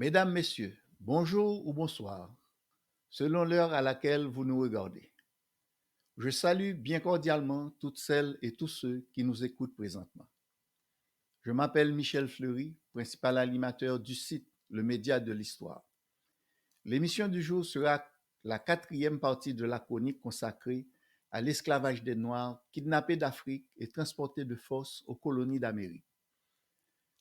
Mesdames, Messieurs, bonjour ou bonsoir, selon l'heure à laquelle vous nous regardez. Je salue bien cordialement toutes celles et tous ceux qui nous écoutent présentement. Je m'appelle Michel Fleury, principal animateur du site Le Média de l'Histoire. L'émission du jour sera la quatrième partie de la chronique consacrée à l'esclavage des Noirs kidnappés d'Afrique et transportés de force aux colonies d'Amérique.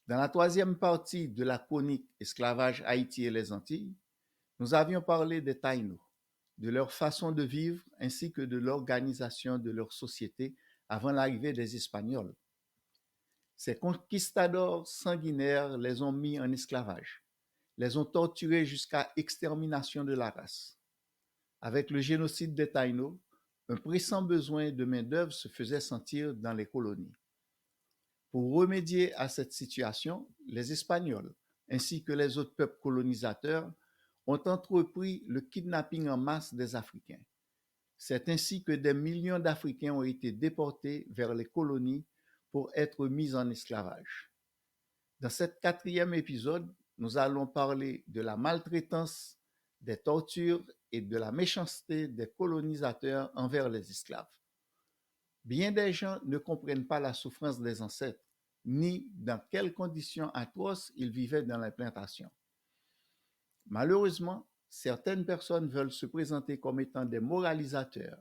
Dans la troisième partie de la chronique Esclavage, Haïti et les Antilles, nous avions parlé des Taïnos, de leur façon de vivre ainsi que de l'organisation de leur société avant l'arrivée des Espagnols. Ces conquistadors sanguinaires les ont mis en esclavage, les ont torturés jusqu'à extermination de la race. Avec le génocide des Taïnos, un pressant besoin de main-d'œuvre se faisait sentir dans les colonies. Pour remédier à cette situation, les Espagnols, ainsi que les autres peuples colonisateurs, ont entrepris le kidnapping en masse des Africains. C'est ainsi que des millions d'Africains ont été déportés vers les colonies pour être mis en esclavage. Dans cet quatrième épisode, nous allons parler de la maltraitance, des tortures et de la méchanceté des colonisateurs envers les esclaves. Bien des gens ne comprennent pas la souffrance des ancêtres, ni dans quelles conditions atroces ils vivaient dans les plantations. Malheureusement, certaines personnes veulent se présenter comme étant des moralisateurs,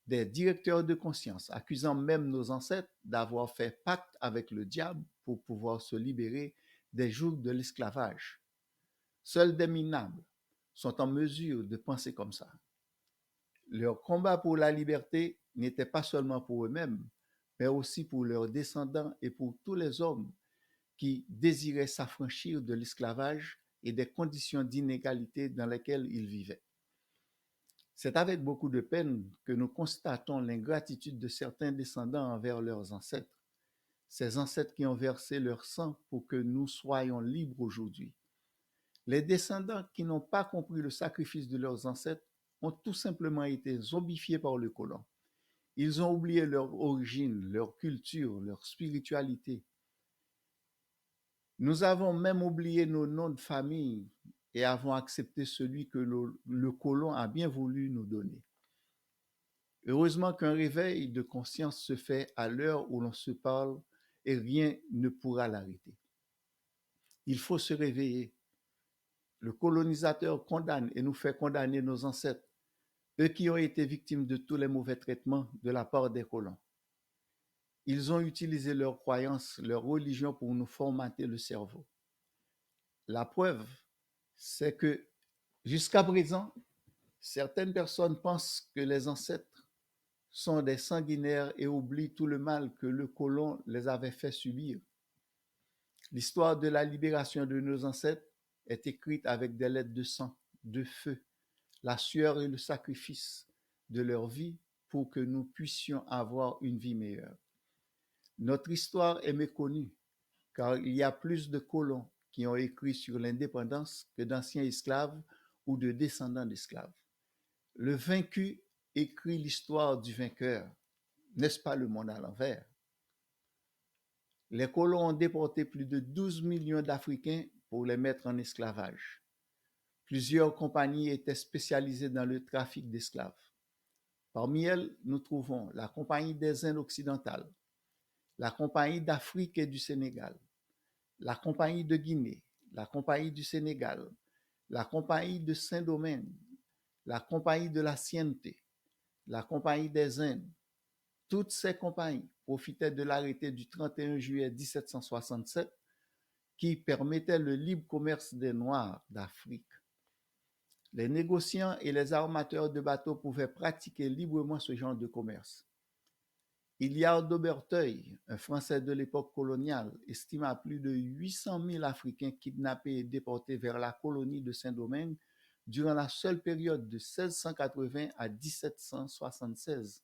des directeurs de conscience, accusant même nos ancêtres d'avoir fait pacte avec le diable pour pouvoir se libérer des jougs de l'esclavage. Seuls des minables sont en mesure de penser comme ça. Leur combat pour la liberté n'était pas seulement pour eux-mêmes, mais aussi pour leurs descendants et pour tous les hommes qui désiraient s'affranchir de l'esclavage et des conditions d'inégalité dans lesquelles ils vivaient. C'est avec beaucoup de peine que nous constatons l'ingratitude de certains descendants envers leurs ancêtres, ces ancêtres qui ont versé leur sang pour que nous soyons libres aujourd'hui. Les descendants qui n'ont pas compris le sacrifice de leurs ancêtres ont tout simplement été zombifiés par le colon. Ils ont oublié leur origine, leur culture, leur spiritualité. Nous avons même oublié nos noms de famille et avons accepté celui que le colon a bien voulu nous donner. Heureusement qu'un réveil de conscience se fait à l'heure où l'on se parle et rien ne pourra l'arrêter. Il faut se réveiller. Le colonisateur condamne et nous fait condamner nos ancêtres, eux qui ont été victimes de tous les mauvais traitements de la part des colons. Ils ont utilisé leurs croyances, leur religion pour nous formater le cerveau. La preuve, c'est que jusqu'à présent, certaines personnes pensent que les ancêtres sont des sanguinaires et oublient tout le mal que le colon les avait fait subir. L'histoire de la libération de nos ancêtres est écrite avec des lettres de sang, de feu, la sueur et le sacrifice de leur vie pour que nous puissions avoir une vie meilleure. Notre histoire est méconnue car il y a plus de colons qui ont écrit sur l'indépendance que d'anciens esclaves ou de descendants d'esclaves. Le vaincu écrit l'histoire du vainqueur. N'est-ce pas le monde à l'envers? Les colons ont déporté plus de 12 millions d'Africains pour les mettre en esclavage. Plusieurs compagnies étaient spécialisées dans le trafic d'esclaves. Parmi elles, nous trouvons la Compagnie des Indes occidentales, la Compagnie d'Afrique et du Sénégal, la Compagnie de Guinée, la Compagnie du Sénégal, la Compagnie de Saint-Domingue, la Compagnie de la Siente, la Compagnie des Indes. Toutes ces compagnies profitaient de l'arrêté du 31 juillet 1767 qui permettait le libre commerce des Noirs d'Afrique. Les négociants et les armateurs de bateaux pouvaient pratiquer librement ce genre de commerce. Hilliard d'Auberteuil, un Français de l'époque coloniale, estime à plus de 800 000 Africains kidnappés et déportés vers la colonie de Saint-Domingue durant la seule période de 1680 à 1776.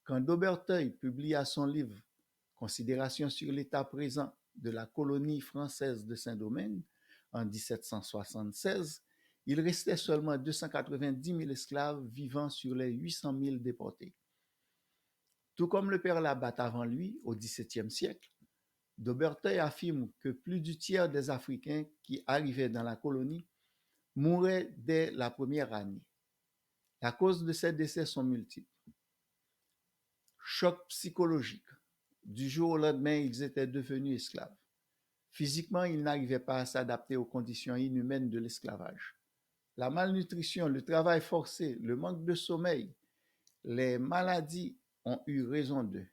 Quand d'Auberteuil publia son livre Considérations sur l'état présent de la colonie française de Saint-Domingue en 1776, il restait seulement 290 000 esclaves vivant sur les 800 000 déportés. Tout comme le père Labatte avant lui, au XVIIe siècle, Dauberteuil affirme que plus du tiers des Africains qui arrivaient dans la colonie mouraient dès la première année. La cause de ces décès sont multiples. Choc psychologique. Du jour au lendemain, ils étaient devenus esclaves. Physiquement, ils n'arrivaient pas à s'adapter aux conditions inhumaines de l'esclavage. La malnutrition, le travail forcé, le manque de sommeil, les maladies ont eu raison d'eux.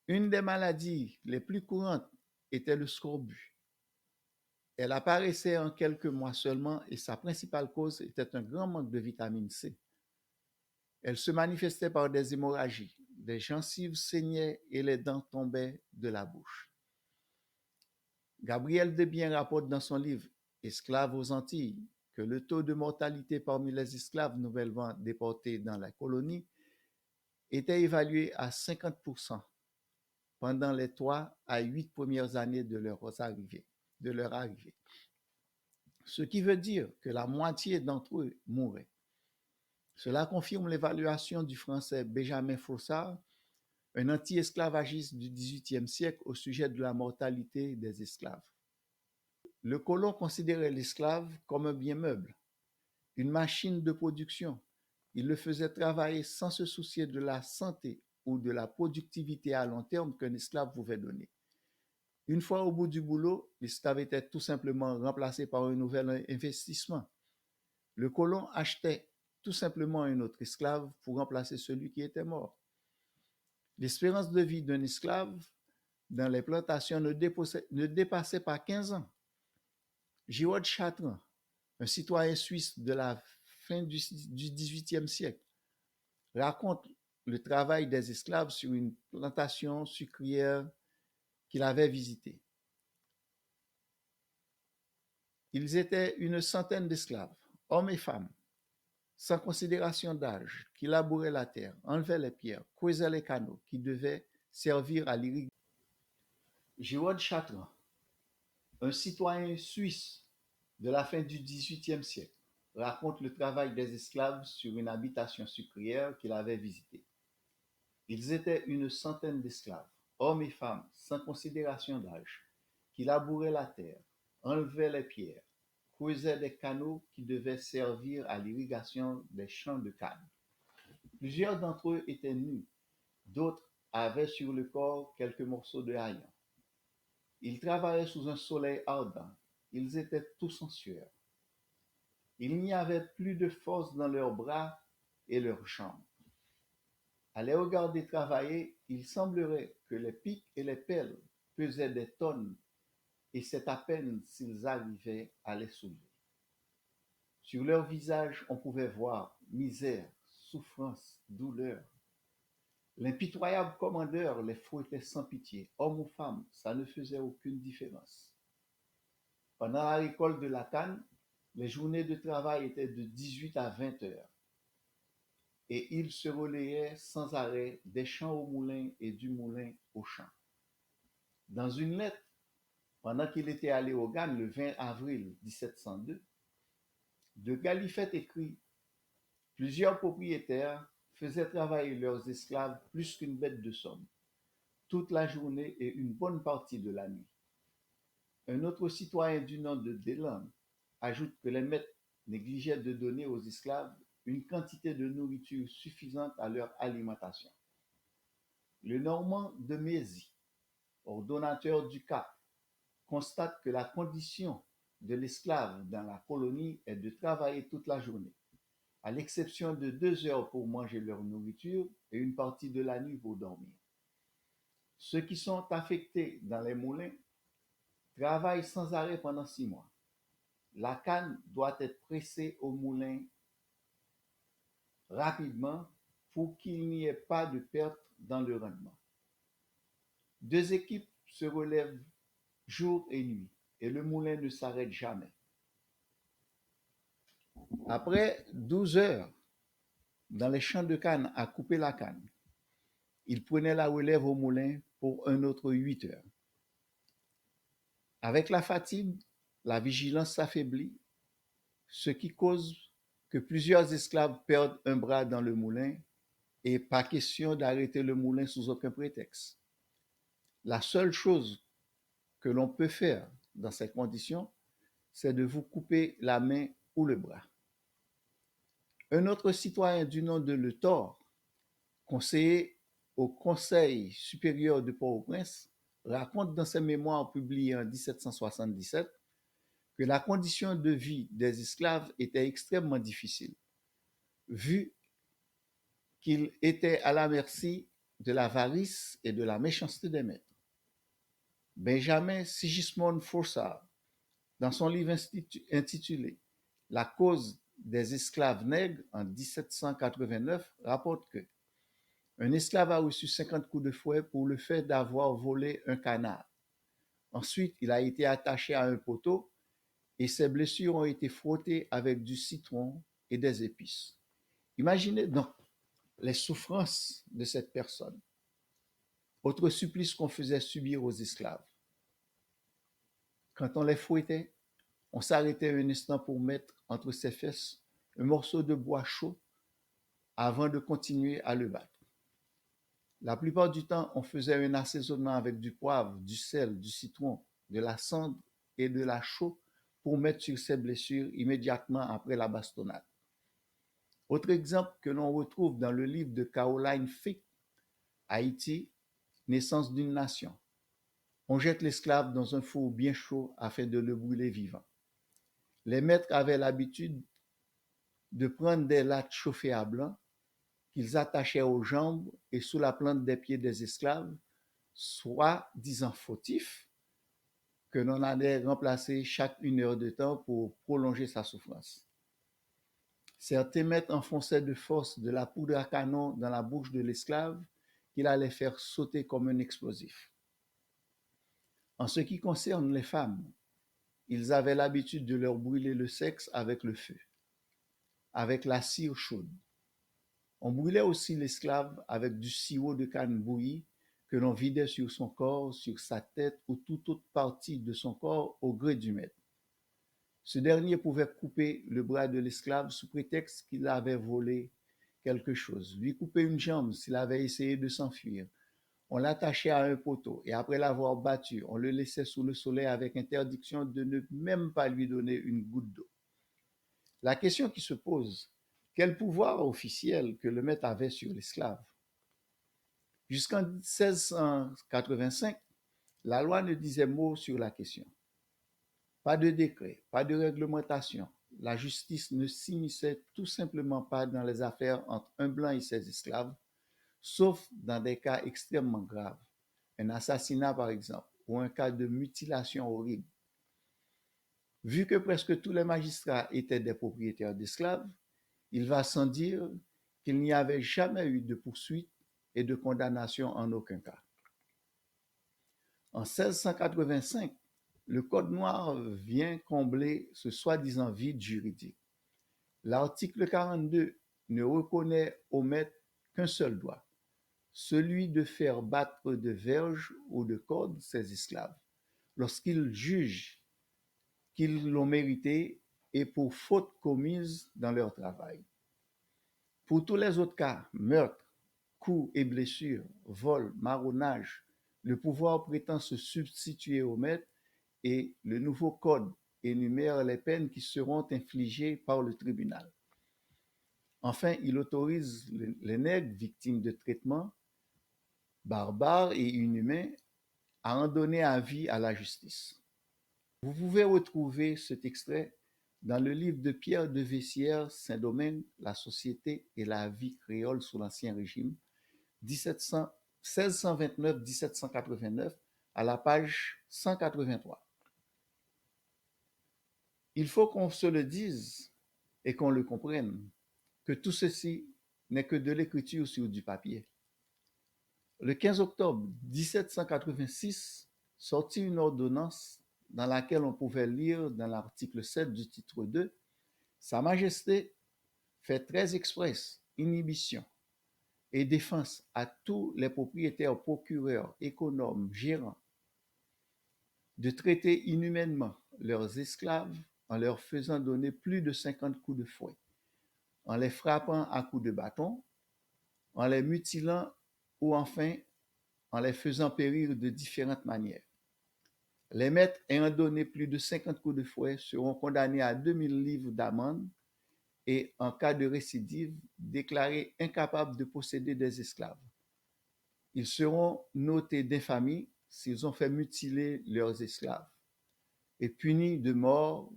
Une des maladies les plus courantes était le scorbut. Elle apparaissait en quelques mois seulement et sa principale cause était un grand manque de vitamine C. Elle se manifestait par des hémorragies, des gencives saignaient et les dents tombaient de la bouche. Gabriel Desbiens rapporte dans son livre Esclaves aux Antilles que le taux de mortalité parmi les esclaves nouvellement déportés dans la colonie était évalué à 50% pendant les 3 à 8 premières années de leur arrivée. Ce qui veut dire que la moitié d'entre eux mouraient. Cela confirme l'évaluation du français Benjamin Frossard, un anti-esclavagiste du XVIIIe siècle au sujet de la mortalité des esclaves. Le colon considérait l'esclave comme un bien meuble, une machine de production. Il le faisait travailler sans se soucier de la santé ou de la productivité à long terme qu'un esclave pouvait donner. Une fois au bout du boulot, l'esclave était tout simplement remplacé par un nouvel investissement. Le colon achetait tout simplement un autre esclave pour remplacer celui qui était mort. L'espérance de vie d'un esclave dans les plantations ne dépassait pas 15 ans. Girod Chatran, un citoyen suisse de la fin du XVIIIe siècle, raconte le travail des esclaves sur une plantation sucrière qu'il avait visitée. Ils étaient une centaine d'esclaves, hommes et femmes, sans considération d'âge, qui labouraient la terre, enlevaient les pierres, creusaient les canaux qui devaient servir à l'irrigation. Girod Chatran, un citoyen suisse de la fin du XVIIIe siècle, raconte le travail des esclaves sur une habitation sucrière qu'il avait visitée. Ils étaient une centaine d'esclaves, hommes et femmes, sans considération d'âge, qui labouraient la terre, enlevaient les pierres, creusaient des canaux qui devaient servir à l'irrigation des champs de canne. Plusieurs d'entre eux étaient nus, d'autres avaient sur le corps quelques morceaux de haillons. Ils travaillaient sous un soleil ardent, ils étaient tous en sueur. Il n'y avait plus de force dans leurs bras et leurs jambes. À les regarder travailler, il semblerait que les pics et les pelles pesaient des tonnes, et c'est à peine s'ils arrivaient à les soulever. Sur leur visage, on pouvait voir misère, souffrance, douleur. L'impitoyable commandeur les fouettait sans pitié, hommes ou femmes, ça ne faisait aucune différence. Pendant la récolte de la canne, les journées de travail étaient de 18 à 20 heures. Et il se relayait sans arrêt des champs au moulin et du moulin au champ. Dans une lettre, pendant qu'il était allé au Ghana le 20 avril 1702, de Galifet écrit « Plusieurs propriétaires faisaient travailler leurs esclaves plus qu'une bête de somme, toute la journée et une bonne partie de la nuit. » Un autre citoyen du nom de Delan ajoute que les maîtres négligeaient de donner aux esclaves une quantité de nourriture suffisante à leur alimentation. Le Normand de Mézy, ordonnateur du Cap, constate que la condition de l'esclave dans la colonie est de travailler toute la journée, à l'exception de 2 heures pour manger leur nourriture et une partie de la nuit pour dormir. Ceux qui sont affectés dans les moulins travaillent sans arrêt pendant 6 mois. La canne doit être pressée au moulin rapidement pour qu'il n'y ait pas de perte dans le rendement. 2 équipes se relèvent jour et nuit et le moulin ne s'arrête jamais. Après 12 heures dans les champs de canne à couper la canne, ils prenaient la relève au moulin pour un autre 8 heures. Avec la fatigue, la vigilance s'affaiblit, ce qui cause que plusieurs esclaves perdent un bras dans le moulin et pas question d'arrêter le moulin sous aucun prétexte. La seule chose que l'on peut faire dans ces conditions, c'est de vous couper la main ou le bras. Un autre citoyen du nom de Le Thor, conseiller au Conseil supérieur de Port-au-Prince, raconte dans ses mémoires publiées en 1777 que la condition de vie des esclaves était extrêmement difficile, vu qu'ils étaient à la merci de l'avarice et de la méchanceté des maîtres. Benjamin Sigismund Froissart, dans son livre intitulé La cause des esclaves nègres en 1789, rapporte que un esclave a reçu 50 coups de fouet pour le fait d'avoir volé un canard. Ensuite, il a été attaché à un poteau et ses blessures ont été frottées avec du citron et des épices. Imaginez donc les souffrances de cette personne. Autre supplice qu'on faisait subir aux esclaves. Quand on les fouettait, on s'arrêtait un instant pour mettre entre ses fesses un morceau de bois chaud avant de continuer à le battre. La plupart du temps, on faisait un assaisonnement avec du poivre, du sel, du citron, de la cendre et de la chaux pour mettre sur ces blessures immédiatement après la bastonnade. Autre exemple que l'on retrouve dans le livre de Caroline Fick, Haïti, Naissance d'une nation. On jette l'esclave dans un four bien chaud afin de le brûler vivant. Les maîtres avaient l'habitude de prendre des lattes chauffées à blanc qu'ils attachaient aux jambes et sous la plante des pieds des esclaves, soit disant fautifs, que l'on allait remplacer chaque 1 heure de temps pour prolonger sa souffrance. Certains maîtres enfonçaient de force de la poudre à canon dans la bouche de l'esclave qu'il allait faire sauter comme un explosif. En ce qui concerne les femmes, ils avaient l'habitude de leur brûler le sexe avec le feu, avec la cire chaude. On brûlait aussi l'esclave avec du sirop de canne bouilli que l'on vidait sur son corps, sur sa tête ou toute autre partie de son corps au gré du maître. Ce dernier pouvait couper le bras de l'esclave sous prétexte qu'il avait volé quelque chose, lui couper une jambe s'il avait essayé de s'enfuir. On l'attachait à un poteau et après l'avoir battu, on le laissait sous le soleil avec interdiction de ne même pas lui donner une goutte d'eau. La question qui se pose, quel pouvoir officiel que le maître avait sur l'esclave? Jusqu'en 1685, la loi ne disait mot sur la question. Pas de décret, pas de réglementation. La justice ne s'immisçait tout simplement pas dans les affaires entre un blanc et ses esclaves, sauf dans des cas extrêmement graves, un assassinat par exemple, ou un cas de mutilation horrible. Vu que presque tous les magistrats étaient des propriétaires d'esclaves, il va sans dire qu'il n'y avait jamais eu de poursuite et de condamnation en aucun cas. En 1685, le Code noir vient combler ce soi-disant vide juridique. L'article 42 ne reconnaît au maître qu'un seul droit, celui de faire battre de verges ou de cordes ses esclaves, lorsqu'il juge qu'ils l'ont mérité et pour faute commise dans leur travail. Pour tous les autres cas, meurtre, coups et blessures, vol, marronnage, le pouvoir prétend se substituer au maître et le nouveau code énumère les peines qui seront infligées par le tribunal. Enfin, il autorise les nègres victimes de traitements barbares et inhumains à en donner avis à la justice. Vous pouvez retrouver cet extrait dans le livre de Pierre de Vessières, Saint-Domingue, La société et la vie créole sous l'Ancien Régime, 1629-1789, à la page 183. Il faut qu'on se le dise et qu'on le comprenne, que tout ceci n'est que de l'écriture sur du papier. Le 15 octobre 1786 sortit une ordonnance dans laquelle on pouvait lire dans l'article 7 du titre 2 « Sa Majesté fait très expresse inhibition et défense à tous les propriétaires, procureurs, économes, gérants de traiter inhumainement, leurs esclaves en leur faisant donner plus de 50 coups de fouet, en les frappant à coups de bâton, en les mutilant ou enfin en les faisant périr de différentes manières. Les maîtres ayant donné plus de 50 coups de fouet seront condamnés à 2000 livres d'amende et, en cas de récidive, déclarés incapables de posséder des esclaves. Ils seront notés d'infamie s'ils ont fait mutiler leurs esclaves et punis de mort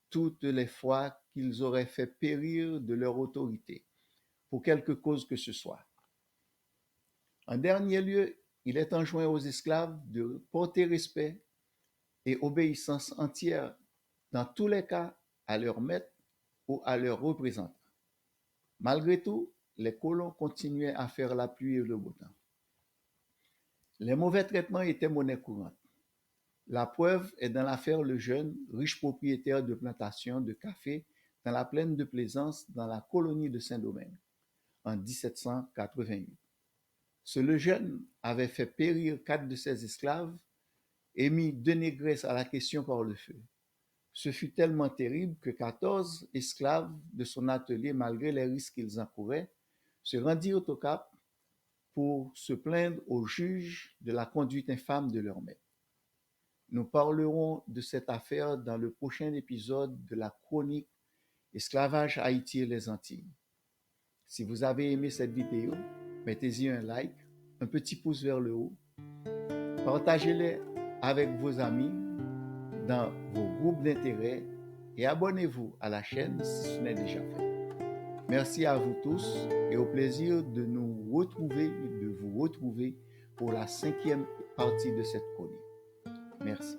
toutes les fois qu'ils auraient fait périr de leur autorité, pour quelque cause que ce soit. En dernier lieu, il est enjoint aux esclaves de porter respect et obéissance entière dans tous les cas à leur maître ou à leur représentant. Malgré tout, les colons continuaient à faire la pluie et le beau temps. Les mauvais traitements étaient monnaie courante. La preuve est dans l'affaire Lejeune, riche propriétaire de plantations de café dans la plaine de Plaisance, dans la colonie de Saint-Domingue, en 1788. Ce Lejeune avait fait périr 4 de ses esclaves et mis 2 négresses à la question par le feu. Ce fut tellement terrible que 14 esclaves de son atelier, malgré les risques qu'ils encouraient, se rendirent au Cap pour se plaindre au juge de la conduite infâme de leur maître. Nous parlerons de cette affaire dans le prochain épisode de la chronique Esclavage, Haïti et les Antilles. Si vous avez aimé cette vidéo, mettez-y un like, un petit pouce vers le haut, partagez-les avec vos amis dans vos groupes d'intérêt et abonnez-vous à la chaîne si ce n'est déjà fait. Merci à vous tous et au plaisir de vous retrouver pour la 5e partie de cette chronique. Merci.